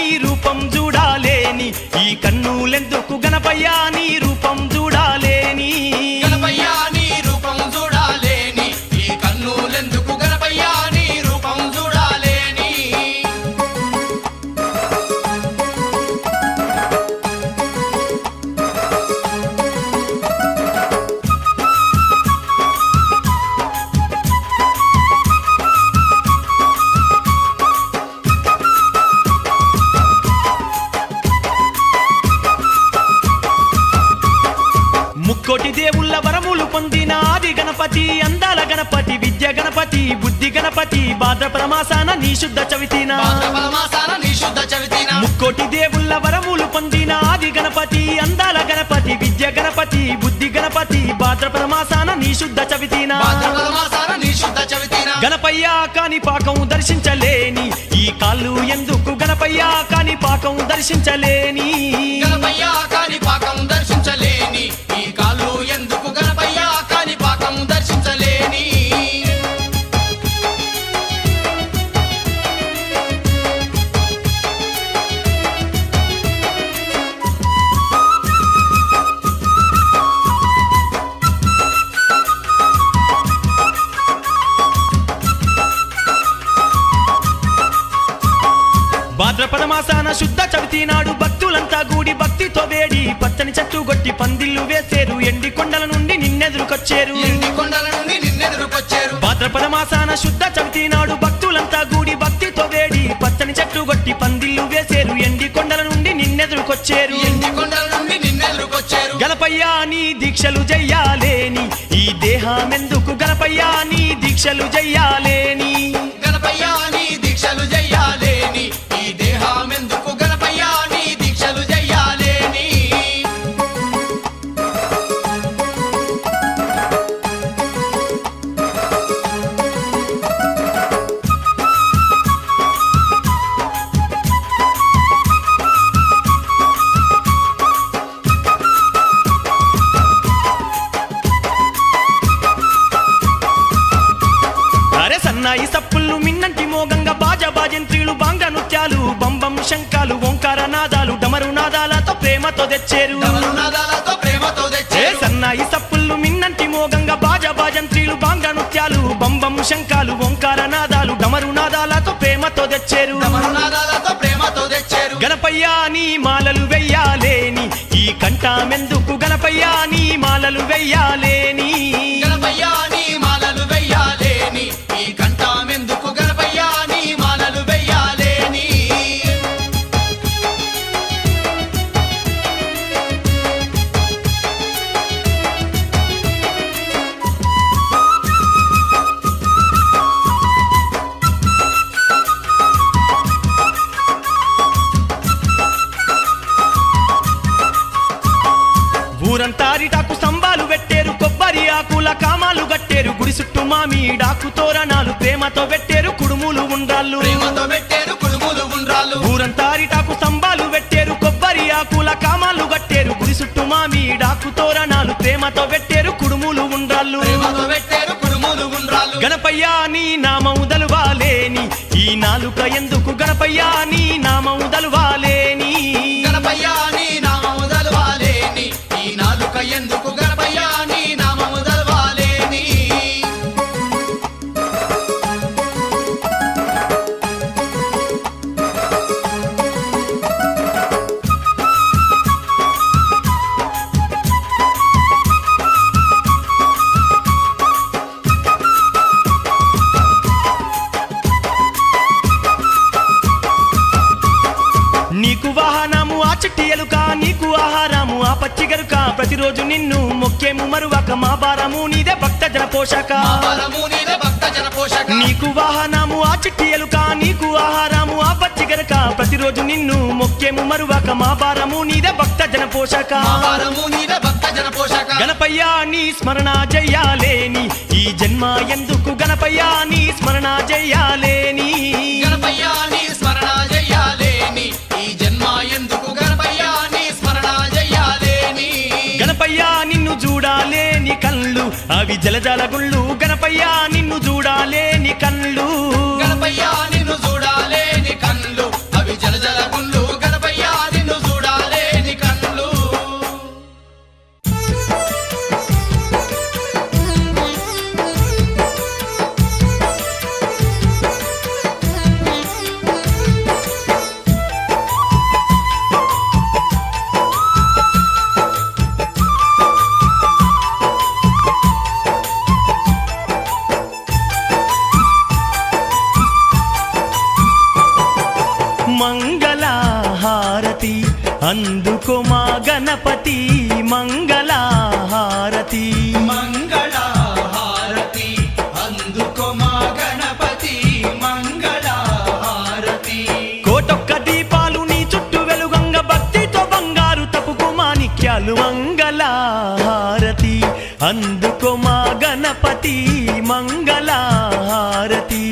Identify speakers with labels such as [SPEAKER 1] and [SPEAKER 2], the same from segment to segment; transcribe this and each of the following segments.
[SPEAKER 1] నీ రూపం చూడాలేని ఈ కన్నులెందుకు గణపయ్య నీ రూపం చూడాలేని
[SPEAKER 2] గణపయ్య నీ రూపం చూడాలేని ఈ కన్నులెందుకు గణపయ్య నీ రూపం చూడాలేని
[SPEAKER 1] ముక్కోటి దేవుళ్ళ వరములు పొందిన ఆది గణపతి అందాల గణపతి విద్య గణపతి బుద్ధి గణపతి భాద్రపద మాసాన నీ శుద్ధ చవితిన
[SPEAKER 2] భాద్రపద మాసాన నీ శుద్ధ చవితిన
[SPEAKER 1] ముక్కోటి దేవుళ్ళ వరములు పొందిన ఆది గణపతి అందాల గణపతి విద్య గణపతి బుద్ధి గణపతి భాద్రపద మాసాన నీ శుద్ధ చవితిన
[SPEAKER 2] భాద్రపద మాసాన నీ శుద్ధ చవితిన
[SPEAKER 1] గణపయ్య కాని పాకం దర్శించలేని ఈ కాళ్ళు ఎందుకు గణపయ్య కాని పాకం దర్శించలేని
[SPEAKER 2] గణపయ్య కాని పాకం దర్శించలేని ఈ కాళ్ళు ఎందుకు గణపయ్య కాని పాకం దర్శించలేని
[SPEAKER 1] భాద్రపద మాసాన శుద్ధ చవితి నాడు భక్తులంతా గూడి భక్తితో వేడి పచ్చని చెట్టు గొట్టి పందిళ్లు వేసేరు ఎండి కొండల నుండి నిన్నెదురుకొచ్చేరు
[SPEAKER 2] ఎండి కొండల నుండి నిన్నెదురుకొచ్చేరు
[SPEAKER 1] భాద్రపద మాసాన శుద్ధ చవితి నాడు భక్తులంతా గూడి భక్తితో వేడి పచ్చని చెట్టు గొట్టి పందిళ్లు వేసేరు ఎండి కొండల నుండి నిన్నెదురుకొచ్చేరు
[SPEAKER 2] ఎండి కొండల నుండి నిన్నెదురుకొచ్చేరు
[SPEAKER 1] గణపయ్య నీ దీక్షలు జయ్యాలేని ఈ దేహమెందుకు గణపయ్య నీ దీక్షలు జయ్యాలేని
[SPEAKER 2] గణపయ్య నీ దీక్షలు జయ్యాలేని ఈ దేహమెందుకు గణపయ్య నీ దీక్షలు జయ్యాలేని
[SPEAKER 1] అరే సన్నాయి సప్పుళ్ళు మిన్నంటి మోగంగా బాజంత్రీలు బాంగ నృత్యాలు బంబం శంఖాలు ఓంకార నాదాలు డమరు నాదాలతో ప్రేమతో తెచ్చేరు
[SPEAKER 2] డమరునాదాలతో ప్రేమతో
[SPEAKER 1] ఏ
[SPEAKER 2] తెచ్చేరు
[SPEAKER 1] సన్నాయి సప్పుళ్ళు మిన్నంటి మోగంగా బాజంత్రీలు బాంగ నృత్యాలు బంబం శంఖాలు ఓంకార నాదాలు డమరు నాదాలతో ప్రేమతో తెచ్చేరు
[SPEAKER 2] డమరునాదాలతో ప్రేమతో తెచ్చేరు
[SPEAKER 1] గణపయ్య నీ మాలలు వెయ్యాలేని ఈ కంఠమెందుకు గణపయ్య నీ మాలలు వెయ్యాలేని
[SPEAKER 2] గణపయ్య నీ మాలలు వెయ్యాలేని ఈ కంఠమెందుకు గణపయ్య నీ మాలలు వెయ్యాలేని
[SPEAKER 1] ఊరంతా అరిటాకు స్తంభాలు పెట్టేరు కొబ్బరి ఆకుల కామాలు గట్టేరు గుడి చుట్టూ మామిడాకు తోరణాలు ప్రేమతో పెట్టేరు కుడుములు ఉండ్రాళ్ళు
[SPEAKER 2] ప్రేమతో పెట్టేరు కుడుములు ఉండ్రాళ్ళు
[SPEAKER 1] ఊరంతా అరిటాకు స్తంభాలు పెట్టేరు కొబ్బరి ఆకుల కామాలు గట్టేరు గుడి చుట్టూ మామిడాకు తోరణాలు ప్రేమతో పెట్టేరు కుడుములు ఉండ్రాళ్ళు
[SPEAKER 2] ప్రేమతో పెట్టేరు కుడుములు ఉండ్రాళ్ళు
[SPEAKER 1] గణపయ్య నీ నామం దలువాలేని ఈ నాలుక ఎందుకు గణపయ్య నీ నామం దలువాలేని
[SPEAKER 2] గణపయ్య నీ నామము దలవాలేని ఈ నాలుక ఎందుకు గణపయ్య నీ నామము దలవాలేని
[SPEAKER 1] నీకు వాహనము ఆ చిట్టి ఎలుక నీకు ఆహారము ఆ పచ్చి గరుక ప్రతిరోజు నిన్ను మొక్కేము మరువక మా భారము నీదే భక్త జన పోషక
[SPEAKER 2] మా బలము నీదే భక్త జన పోషక
[SPEAKER 1] నీకు వాహనము ఆ చిట్టి ఎలుక నీకు ఆహారము ఆ పచ్చి గరుక ప్రతిరోజు నిన్ను మొక్కేము మరువక మా భారము నీదే భక్త జన పోషక
[SPEAKER 2] మా బలము నీదే భక్త జన పోషక
[SPEAKER 1] గణపయ్య నీ స్మరణ జయ్యాలేని ఈ జన్మ ఎందుకు గణపయ్య నీ స్మరణ జయ్యాలేని
[SPEAKER 2] గణపయ్య నీ స్మరణ జయ్యాలేని ఈ జన్మ ఎందుకు గణపయ్య నీ స్మరణ జయ్యాలేని
[SPEAKER 1] గణపయ్య నిన్ను చూడాలేని కళ్ళు అవి జలజల గుళ్ళు గణపయ్య నిన్ను చూడాలేని కళ్ళు
[SPEAKER 2] గణపయ్య నిన్ను చూడాలేని కళ్ళు అవి జలజల గుళ్ళు
[SPEAKER 1] మంగళహారతి అందుకో మా గణపతి మంగళహారతి
[SPEAKER 2] మంగళహారతి అందుకో మా గణపతి మంగళహారతి
[SPEAKER 1] కోటొక్క దీపాలు నీ చుట్టూ వెలుగంగ భక్తితో బంగారు తపుకు మాణిక్యాలు మంగళహారతి అందుకో మా గణపతి మంగళహారతి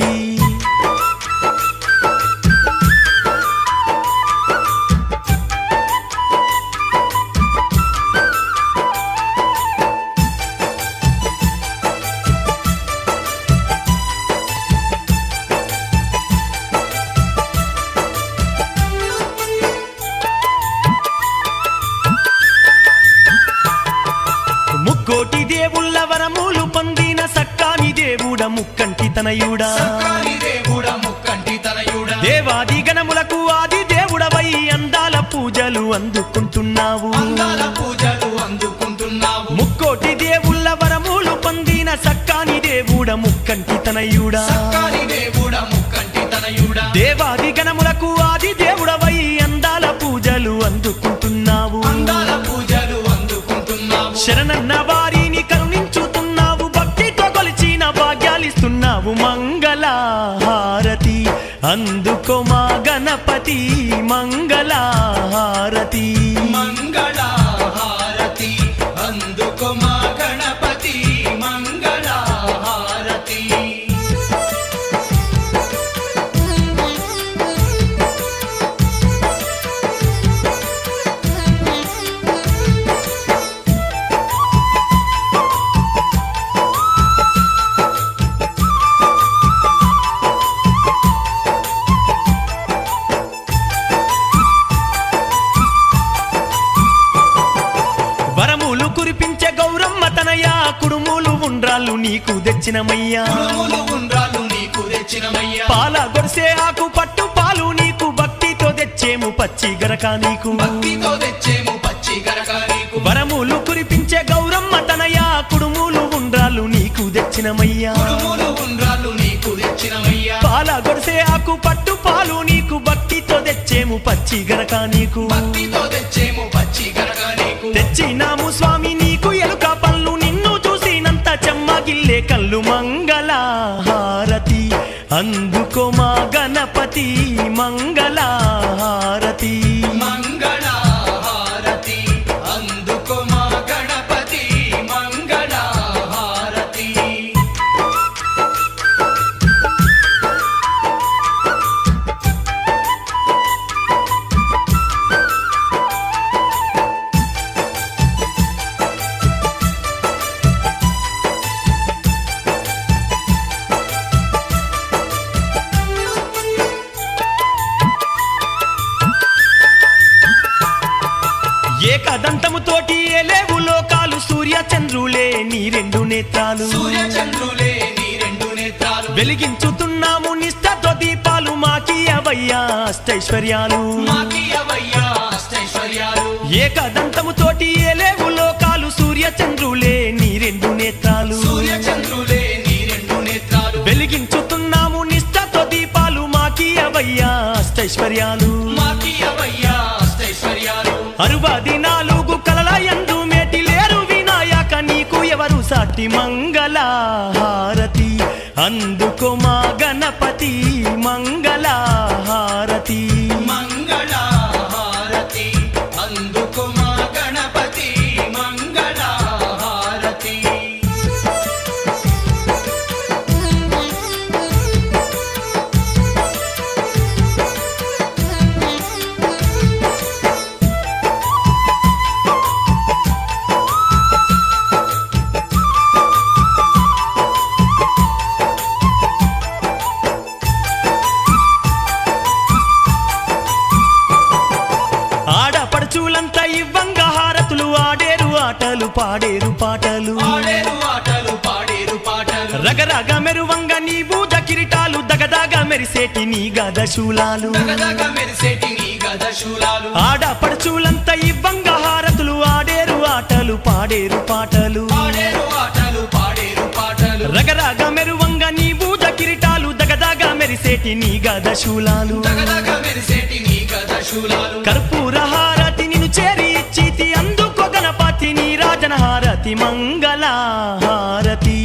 [SPEAKER 1] ముక్కోటి దేవుళ్ళ వరములు పొందిన సక్కాని దేవుడ ముక్కంటి తనయుడా
[SPEAKER 2] సక్కాని దేవుడ ముక్కంటి తనయుడా
[SPEAKER 1] దేవాది గణములకు ఆది దేవుడవై అందాల పూజలు అందుకుంటున్నావు
[SPEAKER 2] అందాల పూజలు అందుకుంటున్నావు
[SPEAKER 1] ముక్కోటి దేవుళ్ళ వరములు పొందిన సక్కాని దేవుడ ముక్కంటి తనయుడా
[SPEAKER 2] సక్కాని దేవుడ ముక్కంటి తనయుడా
[SPEAKER 1] దేవాది గణములకు ఆది దేవుడవై అందాల పూజలు అందుకుంటున్నావు
[SPEAKER 2] అందాల పూజలు అందుకుంటున్నావు
[SPEAKER 1] శరణన్న వారిని కరుణించుతున్నావు భక్తితో కొలిచిన భాగ్యాలిస్తున్నావు మంగళహారతి అందుకో మా గణపతి మంగళహారతి
[SPEAKER 2] మంగళహారతి అందుకో మా గణపతి మంగళహారతి
[SPEAKER 1] వరములు కురిపించే గౌరమ్మ తనయ కుడుములు ఉండ్రాళ్ళు నీకు తెచ్చినమయ్యా
[SPEAKER 2] కుడుములు ఉండ్రాళ్ళు నీకు తెచ్చినమయ్యా
[SPEAKER 1] పాల గొరిసే ఆకు పట్టు పాలు నీకు భక్తితో తెచ్చేము పచ్చి గరక నీకు
[SPEAKER 2] భక్తితో తెచ్చేము పచ్చి గరక నీకు
[SPEAKER 1] వరములు కురిపించే గౌరమ్మ తనయ కుడుములు ఉండ్రాళ్ళు నీకు తెచ్చినమయ్యా
[SPEAKER 2] కుడుములు ఉండ్రాళ్ళు నీకు తెచ్చినమయ్యా
[SPEAKER 1] పాల గొరిసే ఆకు పట్టు పాలు నీకు భక్తితో తెచ్చేము పచ్చి గరక నీకు
[SPEAKER 2] భక్తితో తెచ్చేము పచ్చి గరక నీకు
[SPEAKER 1] తెచ్చినాము స్వామి నీకు ఎలుక పళ్ళు నిన్ను చూసినంత చెమ్మగిల్లే కళ్ళు మంగళహారతి అందుకో మా గణపతి మంగళహారతి
[SPEAKER 2] మంగళహారతి అందుకో మా గణపతి మంగళహారతి
[SPEAKER 1] ఏకదంతముతోటి ఏలేవు లోకాలు సూర్య చంద్రులే నీ రెండు నేత్రాలు
[SPEAKER 2] సూర్య చంద్రులే నీ రెండు నేత్రాలు
[SPEAKER 1] వెలిగించుతున్నాము నిష్టతో దీపాలు మాకియవయ్యా అష్టైశ్వర్యాలు
[SPEAKER 2] మాకియవయ్యా అష్టైశ్వర్యాలు
[SPEAKER 1] ఏకదంతముతోటి ఏలేవు లోకాలు సూర్య చంద్రులే నీ రెండు నేత్రాలు
[SPEAKER 2] సూర్య చంద్రులే నీ రెండు నేత్రాలు
[SPEAKER 1] వెలిగించుతున్నాము నిష్టతో దీపాలు మాకియవయ్యా అష్టైశ్వర్యాలు
[SPEAKER 2] మాకియవయ్యా అష్టైశ్వర్యాలు
[SPEAKER 1] 64 కలల యందు మేటి లేరు వినాయక నీకు ఎవరు సాటి మంగళహారతి అందుకో మా గణపతి మంగళహారతి
[SPEAKER 2] మంగళహారతి అందుకో మా గణపతి మంగళహారతి
[SPEAKER 1] ఆడపడుచులంతా ఇవ్వంగా హారతులు ఆడేరు ఆటలు పాడేరు పాటలు
[SPEAKER 2] ఆడేరు ఆటలు పాడేరు పాటలు
[SPEAKER 1] రగరగ మెరువంగ నీ బూజ కిరీటాలు దగదగ మెరిసేటి నీ గదశూలాలు
[SPEAKER 2] దగదగ మెరిసేటి నీ గదశూలాలు
[SPEAKER 1] ఆడపడుచులంతా ఇవ్వంగా హారతులు ఆడేరు ఆటలు పాడేరు పాటలు
[SPEAKER 2] ఆడేరు ఆటలు పాడేరు పాటలు
[SPEAKER 1] రగరగ మెరువంగ నీ బూజ కిరీటాలు దగదగ మెరిసేటి నీ గదశూలాలు
[SPEAKER 2] దగదగ మెరిసేటి నీ శూలాలు
[SPEAKER 1] కర్పూర హారతి నిన్ను చేరి ఇచ్చితి అందుకో గణపతి నీ రాజన హారతి మంగళ హారతి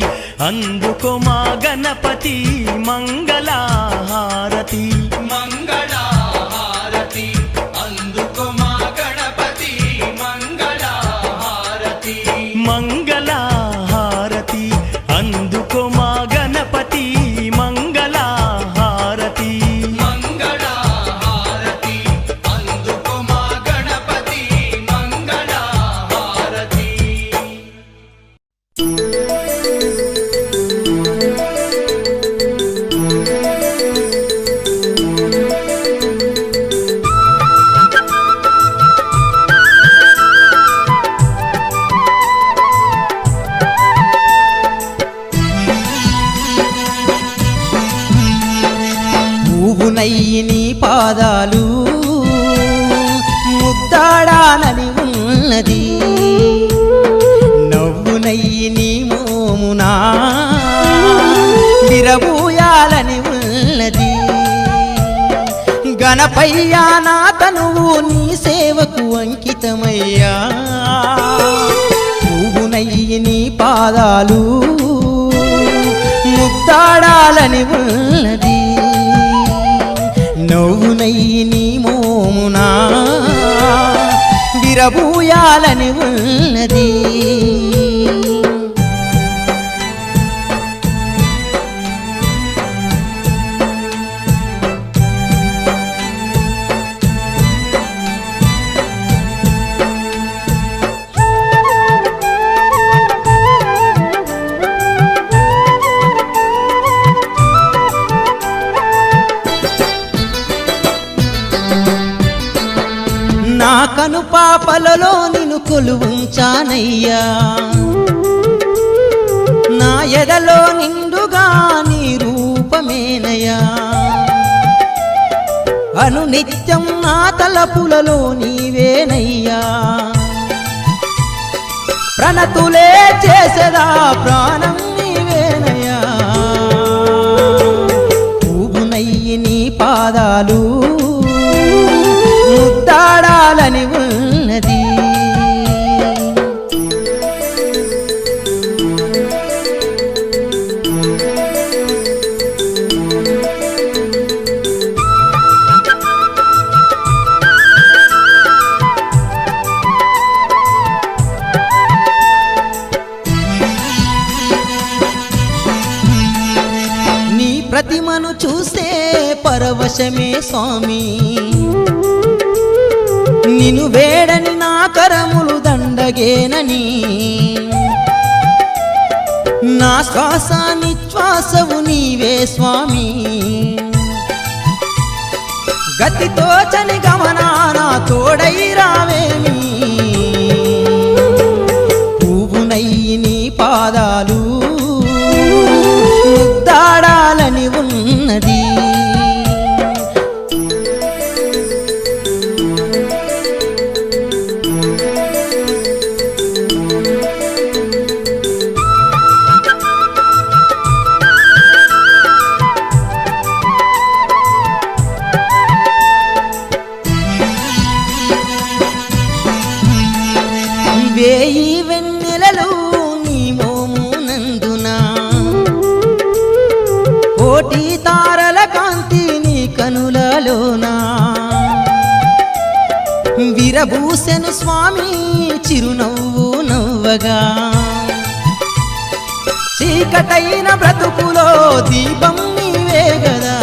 [SPEAKER 1] అందుకో మా గణపతి మంగళ హారతి
[SPEAKER 2] మంగళ హారతి అందుకో మా గణపతి మంగళ హారతి
[SPEAKER 1] మంగళ హారతి అందుకో మా గణపతి మంగళ హారతి
[SPEAKER 2] మంగళ హారతి అందుకో మా గణపతి మంగళ హారతి
[SPEAKER 3] పువ్వునయ్యి నీ పాదాలు ముద్దాడాలని ఉన్నది నవ్వునయ్యి నీ మోమునా విరబూయాలని ఉన్నది గణపయ్యా నా తనువు నీ సేవకు అంకితమయ్యా పువ్వునయ్యి నీ పాదాలు ముద్దాడాలని ఉన్నది నవ్వునయ్యి నీ మోమునా విరబూయాలని ఉన్నది నా కను పాపలలో నిన్ను కొలువుంచానయ్యా నా ఎదలో నిండుగా నీ రూపమేనయ్యా అనునిత్యం నా తలపులలో నీవేనయ్యా ప్రణతులే చేసెదా ప్రాణం నీవేనయ్యా పువ్వునయ్యి నీ పాదాలు ముద్దాడాలని ఉన్నది నీ ప్రతిమను చూసే పరవశమే స్వామి నిన్ను వేడని నా కరములు దండగేనని నా శ్వాస నిశ్వాసవు నీవే స్వామి గతితో చని గమనానా తోడై రావేమి పువ్వునయ్యి నీ పాదాలు ముద్దాడాలని ఉన్నది వేయి వెన్నెలలు నీ మోమునందున కోటి తారల కాంతి నీ కనులలోనా విరబూసెను స్వామి చిరునవ్వు నవ్వగా చీకటైన బ్రతుకులో దీపం నీవే గదా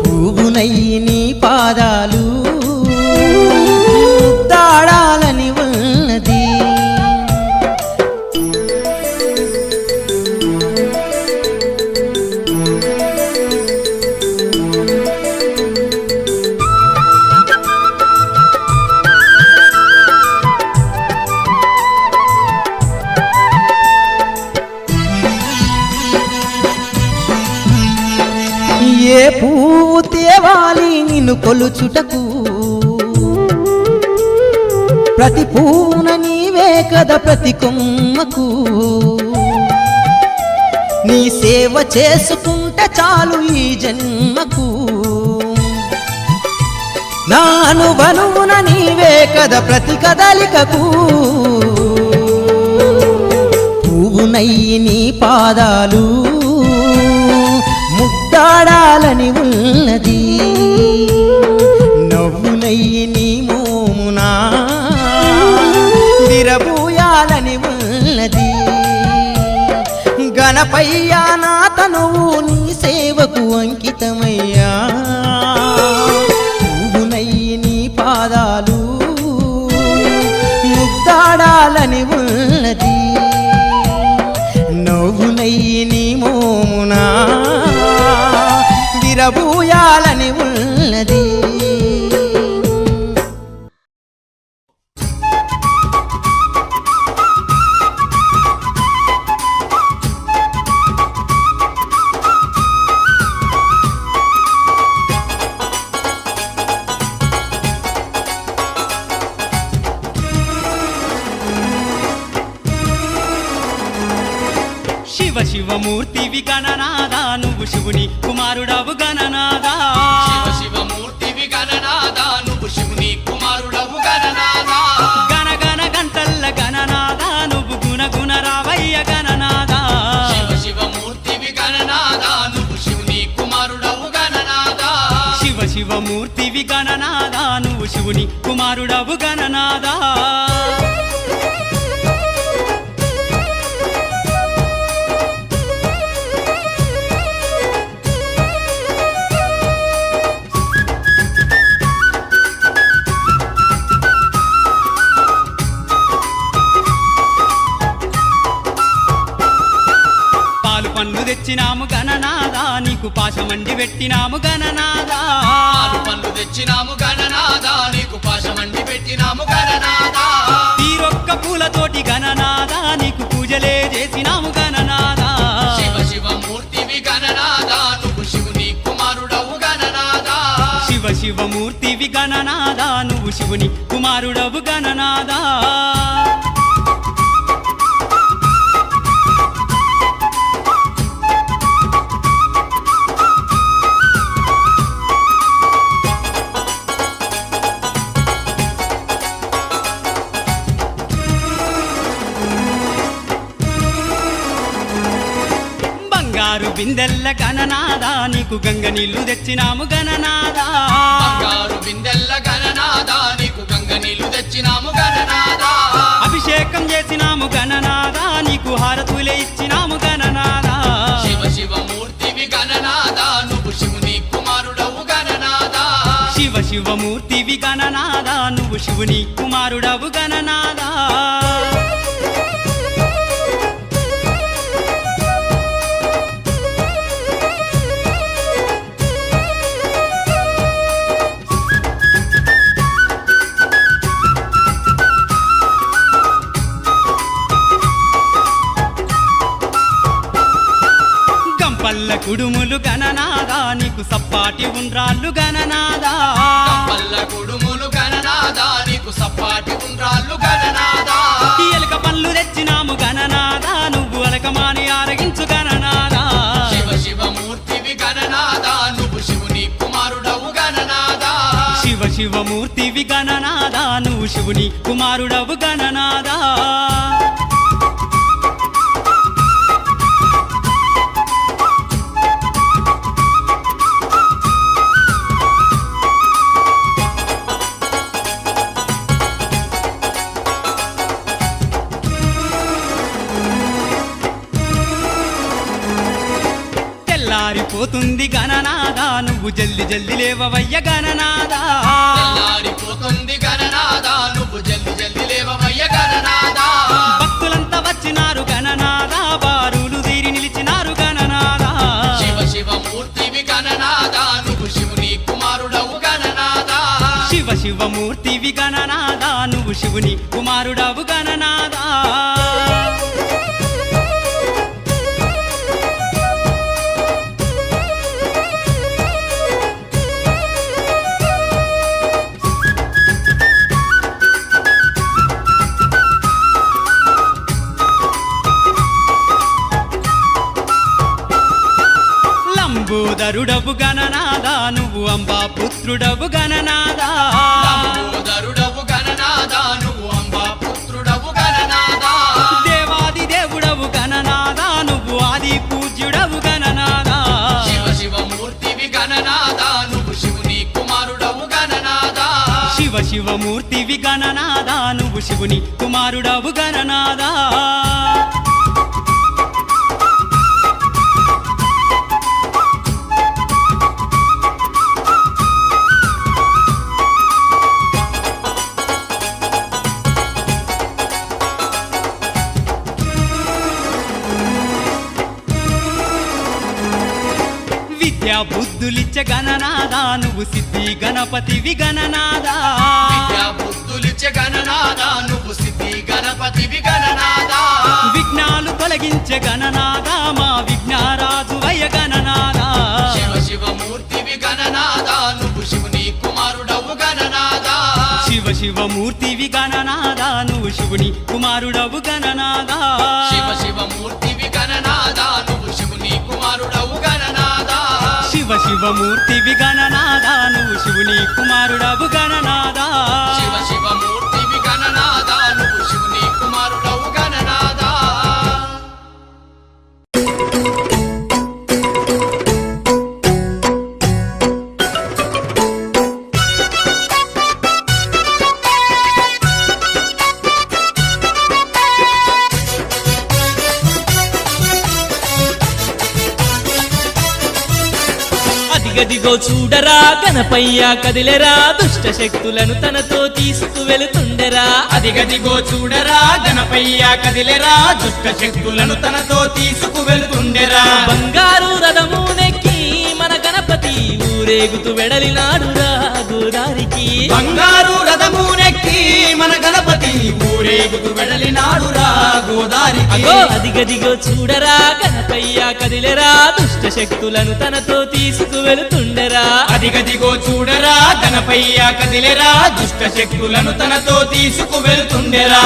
[SPEAKER 3] పువ్వునయ్యి నీ పాదాలు ముద్దాడాలని ఉన్నది ఏ పువ్వు తేవాలి నిన్ను కొలుచుటకు ప్రతి పువ్వున నీవే కదా ప్రతి కొమ్మకు నీ సేవ చేసుకుంటే చాలు ఈ జన్మకు నాను బనువున నీవే కదా ప్రతి కదలికకు పువ్వునయ్యి నీ పాదాలు ముద్దాడాలని ఉన్నది నవ్వునయ్యి నీ మోమునా విరబూయాలని ఉన్నది గణపయ్యా నా తనువు నీ సేవకు అంకితమయ్యా పువ్వునయ్యి నీ పాదాలు ముద్దాడాలని ఉన్నది నవ్వునయ్యి నీ మోమునా విరబూయాలని ఉన్నది
[SPEAKER 1] శివ శివమూర్తివి గణనాదా నువ్వు శివుని కుమారుడవు గణనాదా
[SPEAKER 2] శివ శివమూర్తివి గణనాదా నువ్వు శివుని కుమారుడవు గణనాదా
[SPEAKER 1] గణ గణ గంటల్ల గణనాదా నువ్వు గుణ గుణ రావయ్య గణనాదా
[SPEAKER 2] శివ శివమూర్తివి గణనాదా నువ్వు శివుని కుమారుడవు గణనాదా
[SPEAKER 1] శివ శివమూర్తివి గణనాదా నువ్వు శివుని కుమారుడవు గణనాదా పండ్లు తెచ్చినాము గణనాదా నీకు పాశమండి పెట్టినాము గణనాదా
[SPEAKER 2] పాలు పళ్ళు తెచ్చినాము గణనాదా నీకు పాశమండి పెట్టినాము గణనాదా
[SPEAKER 1] తీరొక్క పూలతోటి గణనాదా నీకు పూజలే చేసినాము గణనాదా
[SPEAKER 2] శివ శివమూర్తివి గణనాదా నువ్వు శివుని కుమారుడవు గణనాదా
[SPEAKER 1] శివ శివమూర్తివి గణనాదా నువ్వు శివుని కుమారుడవు గణనాదా బంగారు బిందెల్ల గణనాదా నీకు గంగ నీళ్లు తెచ్చినాము గణనాదా
[SPEAKER 2] బంగారు బిందెల్ల గణనాదా నీకు గంగ నీళ్లు తెచ్చినాము గణనాదా
[SPEAKER 1] అభిషేకం చేసినాము గణనాదా నీకు హారతులే ఇచ్చినాము గణనాదా
[SPEAKER 2] శివ శివమూర్తివి గణనాదా నువ్వు శివుని కుమారుడవు గణనాదా
[SPEAKER 1] శివ శివమూర్తివి గణనాదా నువ్వు శివుని కుమారుడవు గణనాదా గంపల్ల కుడుములు గణనాదా నీకు సప్పాటి ఉండ్రాళ్ళు గణనాదా
[SPEAKER 2] కంపల్ల కుడుములు గణనాదా నీకు సప్పాటి ఉండ్రాళ్ళు గణనాదా
[SPEAKER 1] ఎలుక పళ్ళు తెచ్చినాము గణనాదా నువ్వు అలకమాని ఆరగించు గణనాదా
[SPEAKER 2] శివ శివమూర్తివి గణనాదా నువ్వు శివుని కుమారుడవు గణనాదా
[SPEAKER 1] శివ శివమూర్తివి గణనాదా నువ్వు శివుని కుమారుడవు గణనాదా తెల్లారిపోతుంది గణనాదా నువ్వు జల్ది జల్ది లేవవయ్య గణనాదా
[SPEAKER 2] తెల్లారిపోతుంది గణనాదా నువ్వు జల్ది జల్ది లేవవయ్య గణనాదా
[SPEAKER 1] భక్తులంతా వచ్చినారు గణనాదా బారులు తీరి నిలిచినారు గణనాదా
[SPEAKER 2] శివ శివమూర్తివి గణనాదా నువ్వు శివుని కుమారుడవు గణనాదా
[SPEAKER 1] శివ శివమూర్తివి గణనాదా నువ్వు శివుని కుమారుడవు గణనాదా లంబోదరుడవు గణనాదా నువ్వు అంబా పుత్రుడవు
[SPEAKER 4] పుత్రుడవు గణనాదా
[SPEAKER 2] లంబోదరుడవు గణనాదా నువ్వు అంబా పుత్రుడవు గణనాదా
[SPEAKER 4] దేవాది దేవుడవు గణనాదా నువ్వు ఆది పూజ్యుడవు గణనాదా
[SPEAKER 2] శివ శివమూర్తివి గణనాదా నువ్వు శివుని కుమారుడవు గణనాదా
[SPEAKER 4] శివ శివమూర్తివి గణనాదా నువ్వు శివుని కుమారుడవు గణనాదా విద్యా బుద్ధులిచ్చ గణనాదా నువ్వు సిద్ధి గణపతివి గణనాదా
[SPEAKER 2] విద్యా బుద్ధులిచ్చే గణనాదా నువ్వు సిద్ధి గణపతివి గణనాదా
[SPEAKER 4] విఘ్నాలు తొలగించే గణనాదా మా విఘ్నారాజు వయ గణనాదా
[SPEAKER 2] శివ శివమూర్తివి గణనాదా నువ్వు శివుని కుమారుడవు గణనాదా
[SPEAKER 4] శివ శివమూర్తివి గణనాదా నువ్వు శివుని కుమారుడవు గణనాదా
[SPEAKER 2] శివ శివమూర్తివి గణనాదా నువ్వు శివుని కుమారుడవు గణనాదా
[SPEAKER 4] శివ శివమూర్తివి గణనాదా నువ్వు శివుని కుమారుడవు గణనాదా
[SPEAKER 2] శివ శివమూర్తివి గణనాదా నువ్వు శివుని కుమారుడవు గణనాదా
[SPEAKER 5] అదిగదిగో చూడరా గణపయ్య కదిలెరా దుష్ట శక్తులను తనతో తీసుకువెళుతుండెరా
[SPEAKER 4] అదిగదిగో చూడరా గణపయ్య కదిలెరా దుష్ట శక్తులను తనతో తీసుకువెళ్తుండెరా
[SPEAKER 5] బంగారు రథము నెక్కి మన గణపతి ఊరేగుతూ వెడలినాడురా గోదారికి
[SPEAKER 4] బంగారు రథమునెక్కి మన గణపతి ఊరేగుతూ వెడలినాడురా గోదారికి
[SPEAKER 5] అగో అదిగదిగో చూడరా గణపయ్య కదిలెరా దుష్ట శక్తులను తనతో తీసుకువెళుతుండెరా
[SPEAKER 4] అదిగదిగో చూడరా గణపయ్య కదిలెరా దుష్ట శక్తులను తనతో తీసుకువెళ్తుండెరా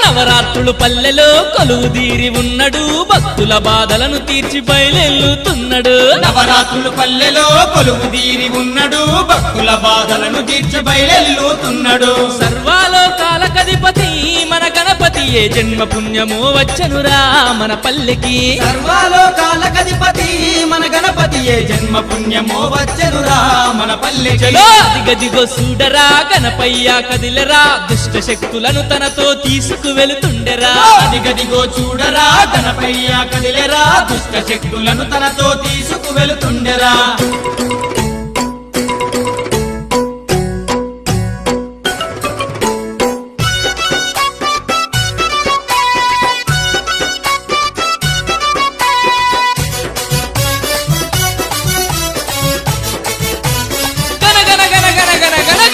[SPEAKER 5] నవరాత్రులు పల్లెలో కొలువుదీరి ఉన్నడు భక్తుల బాధలను తీర్చి బయలెల్లుతున్నాడు
[SPEAKER 4] నవరాత్రులు పల్లెలో కొలువుదీరి ఉన్నడు భక్తుల బాధలను తీర్చి బయలెల్లుతున్నాడు
[SPEAKER 5] సర్వాలోకాలకధిపతి మన గణపతి ఏ జన్మ పుణ్యమో వచ్చనురా మన పల్లెకి
[SPEAKER 4] సర్వాలోకాలకధిపతి మన గణపతి ఏ జన్మ పుణ్యమో వచ్చనురా మన పల్లెకి
[SPEAKER 5] చలో అదిగదిగో చూడరా గణపయ్య కదిలెరా దుష్ట శక్తులను తనతో తీసుకువెళుతుండెరా
[SPEAKER 4] అదిగదిగో చూడరా గణపయ్య కదిలెరా దుష్ట శక్తులను తనతో తీసుకువెళుతుండెరా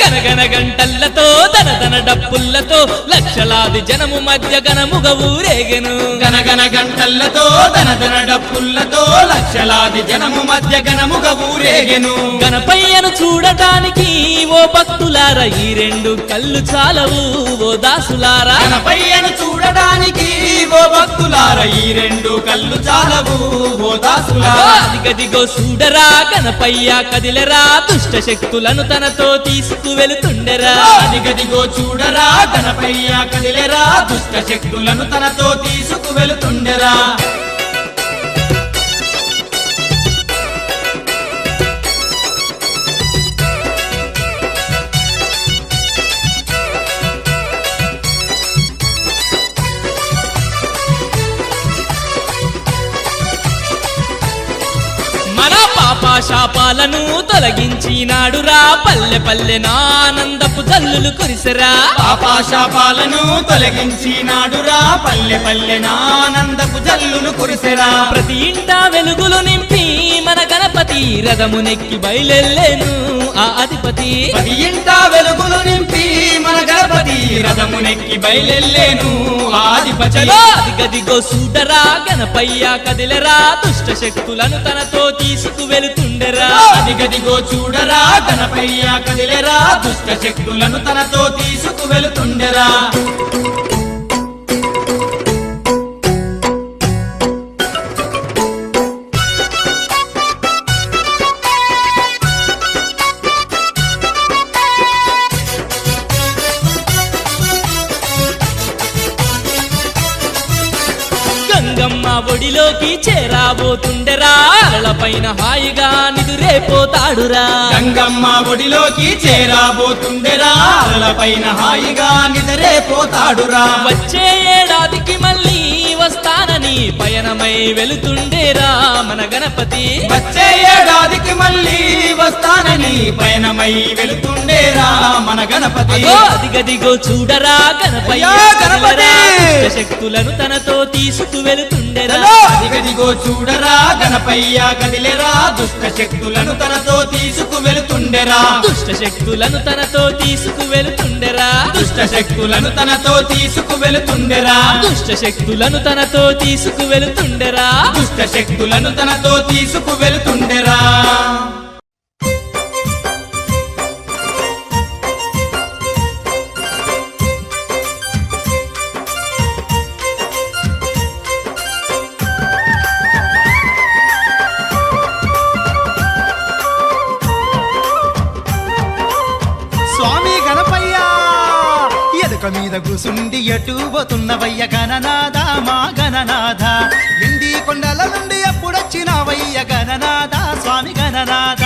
[SPEAKER 5] గనగన గంటల్లతో దనదన డప్పుల్లతో లక్షలాది జనము మధ్య గణముగ ఊరేగెను
[SPEAKER 4] గనగన గంటల్లతో దనదన డప్పుల్లతో లక్షలాది జనము మధ్య గణముగ ఊరేగెను
[SPEAKER 5] గణపయ్యను చూడటానికి ఓ భక్తులారా ఈ రెండు కళ్ళు చాలవు ఓ దాసులారా
[SPEAKER 4] గణపయ్యను చూడడానికి ఓ భక్తులారా ఈ రెండు కళ్ళు చాలవు ఓ దాసులారా
[SPEAKER 5] అదిగదిగో చూడరా గణపయ్య కదిలెరా దుష్ట శక్తులను తనతో తీసుకువెళుతుండెరా
[SPEAKER 4] అదిగదిగో చూడరా గణపయ్య కదిలెరా దుష్ట శక్తులను తనతో తీసుకువెళుతుండెరా
[SPEAKER 5] మన పాపాశాపాలను తొలగించినాడురా పల్లె పల్లె నానందపు జల్లులు కురిసెరా
[SPEAKER 4] పాపాశాపాలను తొలగించినాడురా పల్లె పల్లె నానందపు జల్లులు కురిసెరా
[SPEAKER 5] ప్రతి ఇంట వెలుగులు నింపి మన గణపతి గణపతి రథమునెక్కి బయలెల్లేను ఆ అధిపతి
[SPEAKER 4] 10 ఇంట వెలుగులు నింపి మన గణపతి రథమునెక్కి బయలెల్లేను ఆదిపతి
[SPEAKER 5] చలో అదిగదిగో సూటరా గణపయ్య కదిలరా దుష్ట శక్తులను తనతో తీసుకు వెళుతుండెరా
[SPEAKER 4] అదిగదిగో చూడరా గణపయ్య కదిలేరా దుష్ట శక్తులను తనతో తీసుకు వెళుతుండెరా
[SPEAKER 5] గంగమ్మ ఒడిలోకి చేరాబోతుండెరా అలలపైన హాయిగా నిదురేపోతాడురా
[SPEAKER 4] గంగమ్మ ఒడిలోకి చేరాబోతుండెరా అలలపైన హాయిగా నిద్రేపోతాడురా
[SPEAKER 5] వచ్చే ఏడాదికి మళ్ళీ వస్తానని పయనమై వెళుతుండేరా మన గణపతి
[SPEAKER 4] వచ్చే ఏడాదికి మళ్ళీ వస్తానని పయనమై వెళుతుండేరా మన గణపతి
[SPEAKER 5] అగో అదిగదిగో చూడరా గణపయ్య
[SPEAKER 4] అయ్యో గణపతి!
[SPEAKER 5] దుష్ట శక్తులను తనతో తీసుకు వెళుతుండెరా
[SPEAKER 4] అదిగదిగో చూడరా గణపయ్య కదిలేరా దుష్ట శక్తులను తనతో తీసుకు వెళుతుండెరా
[SPEAKER 5] దుష్ట శక్తులను తనతో తీసుకు వెళుతుండెరా
[SPEAKER 4] దుష్ట శక్తులను తనతో తీసుకు వెళుతుండెరా
[SPEAKER 5] దుష్ట శక్తులను తనతో తీసుకు వెళుతుండెరా
[SPEAKER 4] దుష్ట శక్తులను తనతో తీసుకు వెళుతుండెరా
[SPEAKER 3] స్వామి గణపయ్య ఎదుక మీద కూసుండి ఎటు పోతున్నవయ్య గణనాథ మా గణనాథ ఎండి కొండల నుండి ఎప్పుడొచ్చినవయ్య గణనాథ స్వామి గణనాథ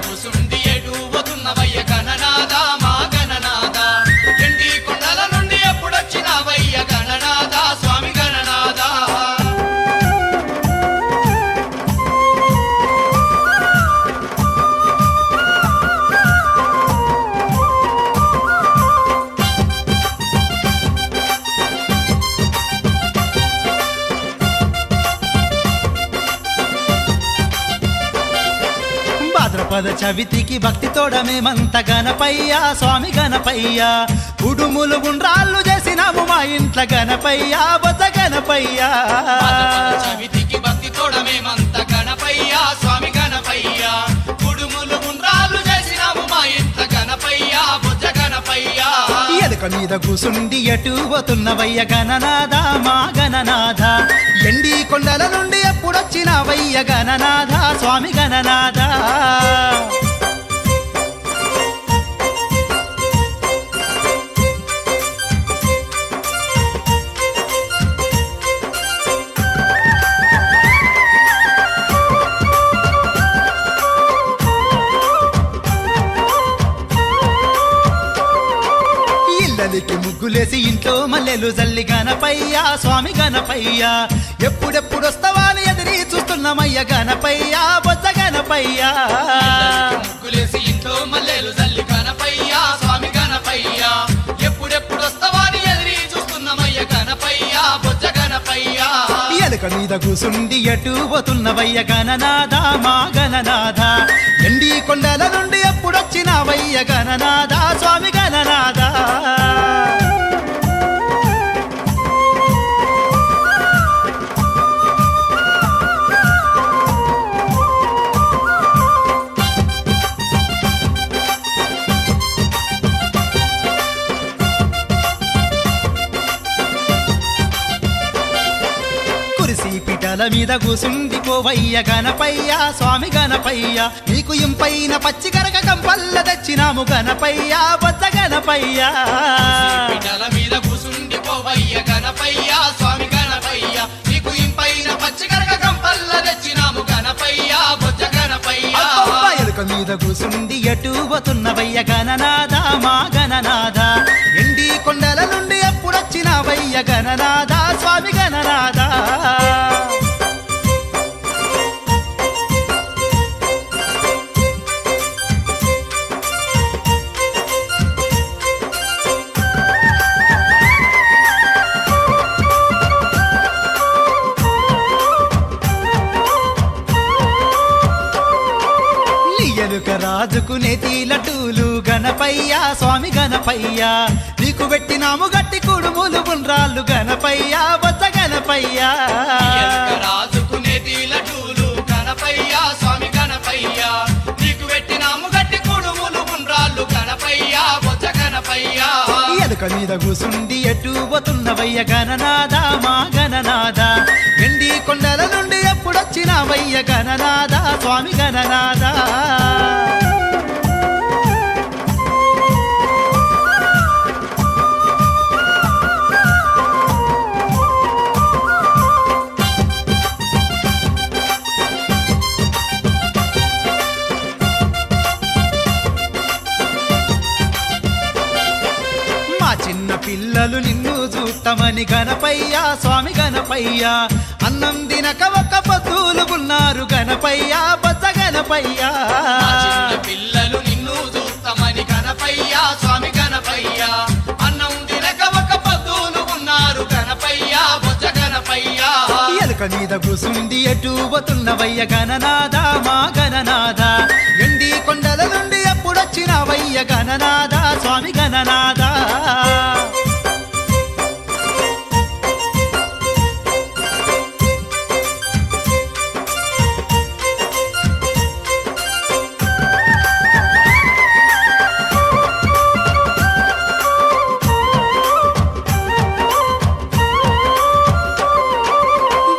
[SPEAKER 2] కూసుండి ఎడువతున్నవయ్య గణనాథ మా గణనాథ ఎండి కొండల నుండి ఎప్పుడొచ్చినవయ్య గణనాథ స్వామి గణనాథ
[SPEAKER 3] భాద్రపద చవితికి భక్తి తోడమేమంత గణపయ్య స్వామి గణపయ్య కుడుములు గుండ్రాళ్ళు చేసినాము మా ఇంట్ల గణపయ్య బొజ్జ గణపయ్య
[SPEAKER 2] చవితికి భక్తి తోడమేమంత గణపయ్య స్వామి గణపయ్య కుడుములు గుండ్రాలు చేసినాము మా ఇంత గణపయ్య బుజ్జ గణపయ్య
[SPEAKER 3] ఎలుక మీద కూసుండి ఎటు పోతున్నవయ్య గణనాథ మా గణనాథ ఎండి కొండల నుండి ఎప్పుడొచ్చినవయ్య గణనాథ స్వామి గణనాథ ఇళ్ళకి ముగ్గులేసి ఇంట్లో మల్లెలు జల్లి గణపయ్య స్వామి గణపయ్య ఎప్పుడెప్పుడొస్తావా అని ఎదిరి చూస్తున్నామయ్య గణపయ్య బొజ్జ గణపయ్య
[SPEAKER 2] ముగ్గులేసి ఇంట్లో మల్లెలు జల్లి గణపయ్య స్వామి గణపయ్య ఎప్పుడెప్పుడు వస్తావని ఎదిరి చూస్తున్నామయ్య గణపయ్య బొజ్జ గణపయ్య
[SPEAKER 3] ఎలుక మీద కూసుండి ఎటు పోతున్నవయ్య గణనాథ మా గణనాథ ఎండి కొండల నుండి ఎప్పుడొచ్చినవయ్య గణనాథ స్వామి గణనాథ కురిసి పిటల మీద కూసుండి పోవయ్య గణపయ్య స్వామి గణపయ్య నీకు ఇంపైన పచ్చి కరక కంపల్ల తెచ్చినాము గణపయ్య బొజ్జ గణపయ్య
[SPEAKER 2] పిడల మీద కూసుండి పోవయ్య గణపయ్య స్వామి గణపయ్య నీకు ఇంపైన పచ్చికరక కంపల్ల తెచ్చినాము గణపయ్య బొజ్జ గణపయ్య
[SPEAKER 3] అబ్బబ్బా, ఎలుక మీద కూసుండి ఎటు పోతున్నవయ్య గణనాథ మా గణనాథ ఎండి కొండల నుండి ఎప్పుడొచ్చినవయ్య గణనాథ స్వామి గణనాథ రాజుకు నేతి లడ్డూలు గణపయ్య స్వామి గణపయ్య నీకు పెట్టినాము గట్టి కుడుములు గుండ్రాళ్ళు గణపయ్య బొజ్జ గణపయ్య
[SPEAKER 2] రాజుకు నేతి లడ్డూలు గణపయ్య స్వామి గణపయ్య నీకు పెట్టినాము గట్టి కుడుములు గుండ్రాళ్ళు గణపయ్య బొజ్జ గణపయ్య
[SPEAKER 3] ఎలుక మీద కూసుండి ఎటు పోతున్నవయ్య గణనాథ మా గణనాథ ఎండి కొండల నుండి ఎప్పుడొచ్చినావయ్య గణనాథ స్వామి గణనాథ చిన్న పిల్లలు నిన్ను చూస్తామని గణపయ్య స్వామి గణపయ్య అన్నం దినక ఒక్క పొద్దులుగున్నారు గణపయ్య బొజ్జ గణపయ్య
[SPEAKER 2] పిల్లలు నిన్ను చూస్తామని గణపయ్య స్వామి గణపయ్య అన్నం దినక ఒక్క పొద్దులుగున్నారు గణపయ్య బొజ్జ గణపయ్య
[SPEAKER 3] ఎలుక మీద కూసుండి ఎటు పోతున్నవయ్య గణనాథ మా గణనాథ ఎండి కొండల నుండి ఎప్పుడొచ్చినవయ్య గణనాథ స్వామి గణనాథ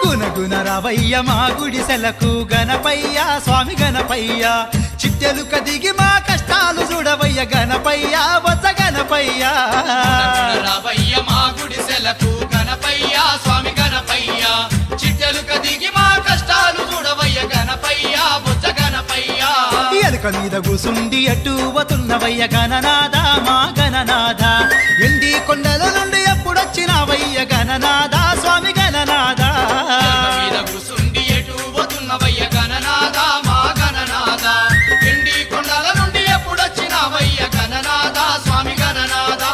[SPEAKER 3] గుణగుణరవయ్య మా గుడిసెలకు గణపయ్య స్వామి గణపయ్య చిట్టెలు కదిగి మా కష్టాలు చూడవయ్య గణపయ్య బొజ్జ గణపయ్య
[SPEAKER 2] రవయ్య మా గుడిసెలకు గణపయ్య స్వామి గణపయ్య చిట్టెలు కదిగి మా కష్టాలు చూడవయ్య గణపయ్య బొజ్జ గణపయ్య
[SPEAKER 3] ఎలుక మీద కూసుండి ఎటు పోతున్నవయ్య గణనాథ మా గణనాథ ఎండి కొండల నుండి ఎప్పుడొచ్చినవయ్య గణనాథ స్వామి గణనాథ
[SPEAKER 2] మీద కూసుండి ఎటు పోతున్నవయ్య గణనాథ మా గణనాథ ఎండి కొండల నుండి ఎప్పుడొచ్చినవయ్య గణనాథ స్వామి గణనాథ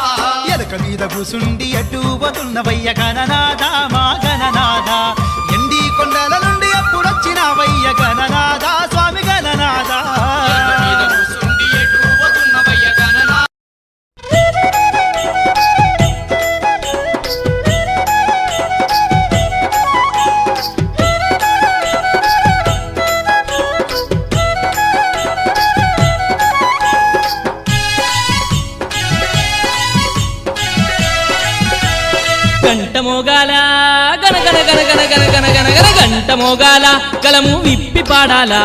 [SPEAKER 3] ఎలుక మీద కూసుండి ఎటు పోతున్నవయ్య గణనాథ మా గణనాథ ఎండి కొండల నుండి ఎప్పుడొచ్చినవయ్య గణనాథ స్వామి గణనాథ
[SPEAKER 2] మీద కూసుండి ఎటు పోతున్నవయ్య గణనాథ
[SPEAKER 5] గంట మోగాల గన గన గన గన గన గన గన గన గంట మోగాల గలము విప్పి పాడాలా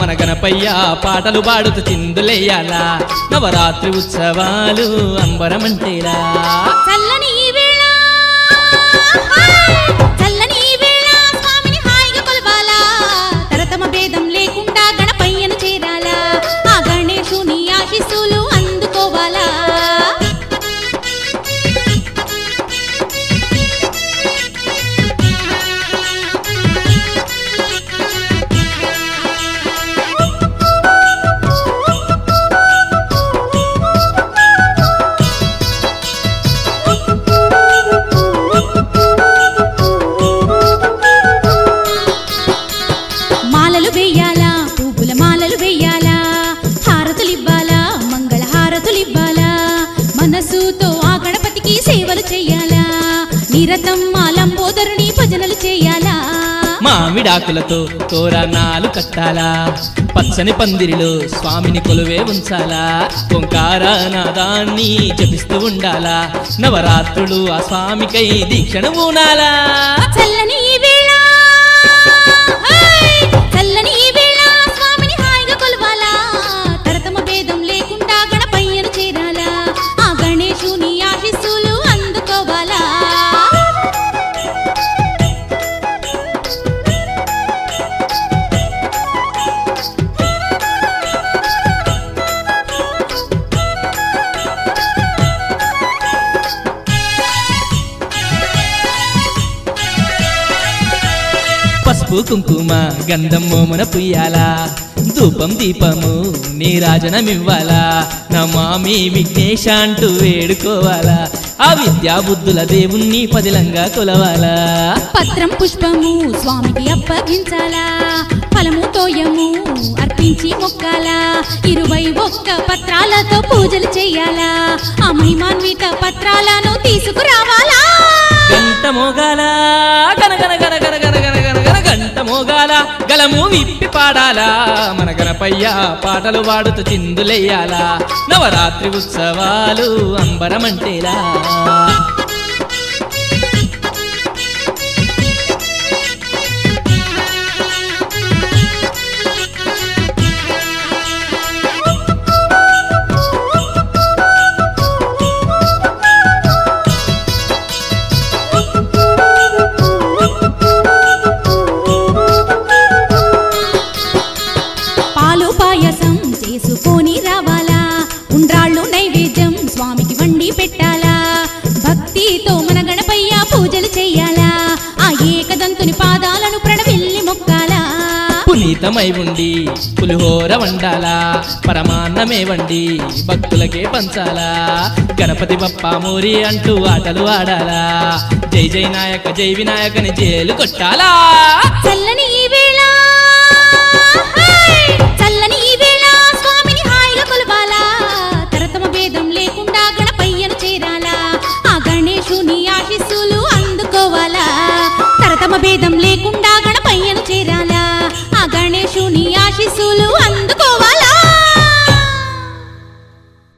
[SPEAKER 5] మన గణపయ్య పాటలు పాడుతూ చిందులేయాలా నవరాత్రి ఉత్సవాలు అంబరమంటేలా
[SPEAKER 6] చల్లని ఈ వేళ చల్లని ఈ వేళ స్వామిని హాయిగా కొలవాలా తరతమ భేదం లేకుండా గణపయ్యను చేరాలా ఆ గణేశుని ఆశీస్సులు అందుకోవాలా మాలలు వేయాలా పువ్వుల మాలలు వేయాలా హారతులివ్వాలా మంగళ హారతులివ్వాలా మనసుతో ఆ గణపతికి సేవలు చెయ్యాలా నిరతం మా లంబోదరుని భజనలు చేయాలా
[SPEAKER 5] మామిడాకులతో తోరణాలు కట్టాలా పచ్చని పందిరిలో స్వామిని కొలువే ఉంచాలా ఓంకార నాదాన్ని జపిస్తూ ఉండాలా నవరాత్రులు ఆ స్వామికై దీక్షను ఊనాలా
[SPEAKER 6] చల్లని ఈ వేళ చల్లని ఈ వేళ స్వామిని హాయిగా కొలవాలా తరతమ భేదం లేకుండా గణపయ్యను చేరాలా ఆ గణేశుని ఆశీస్సులు అందుకోవాలా
[SPEAKER 5] పసుపు కుంకుమ గంధం మోమున పుయ్యాలా ధూపం దీపము నీరాజనమివ్వాలా నమామి విఘ్నేశ అంటూ వేడుకోవాలా ఆ విద్యా బుద్ధుల దేవుణ్ణి పదిలంగా కొలవాలా
[SPEAKER 6] పత్రం పుష్పము స్వామికి అప్పగించాలా ఫలము తోయము అర్పించాలా నమస్కరించి మొక్కాలా 21 పత్రాలతో పూజలు చెయ్యాలా ఆ మహిమాన్విత పత్రాలను తీసుకురావాలా
[SPEAKER 5] గంట మోగాల గన గన గన గన గన గన గన గన గంట మోగాల గలము విప్పి పాడాలా మన గణపయ్య పాటలు పాడుతూ చిందులెయ్యాలా నవరాత్రి ఉత్సవాలు అంబరమంటేలా
[SPEAKER 6] పాలు పాయసం చేసుకొని రావాలా ఉండ్రాళ్ళు నైవేద్యం స్వామికి వండి పెట్టాలా భక్తితో మన గణపయ్య పూజలు చెయ్యాలా ఆ ఏకదంతుని పాదాలను ప్రణవిల్లి మొక్కాలా
[SPEAKER 5] పునీతమై ఉండి పులిహోర వండాలా పరమాన్నమే వండి భక్తులకే పంచాలా గణపతి బప్ప మోరి అంటూ ఆటలు ఆడాలా జై జై నాయక జై వినాయకని జైలు కొట్టాలా
[SPEAKER 6] చల్లని ఈ వేళ చల్లని ఈ వేళ స్వామిని హాయిగా కొలవాలా తరతమ భేదం లేకుండా గణపయ్యను చేరాలా ఆ గణేశుని ఆశీస్సులు అందుకోవాలా తరతమ భేదం లేకుండా గణపయ్యను చేరాలా ఆ గణేశుని ఆశీస్సులు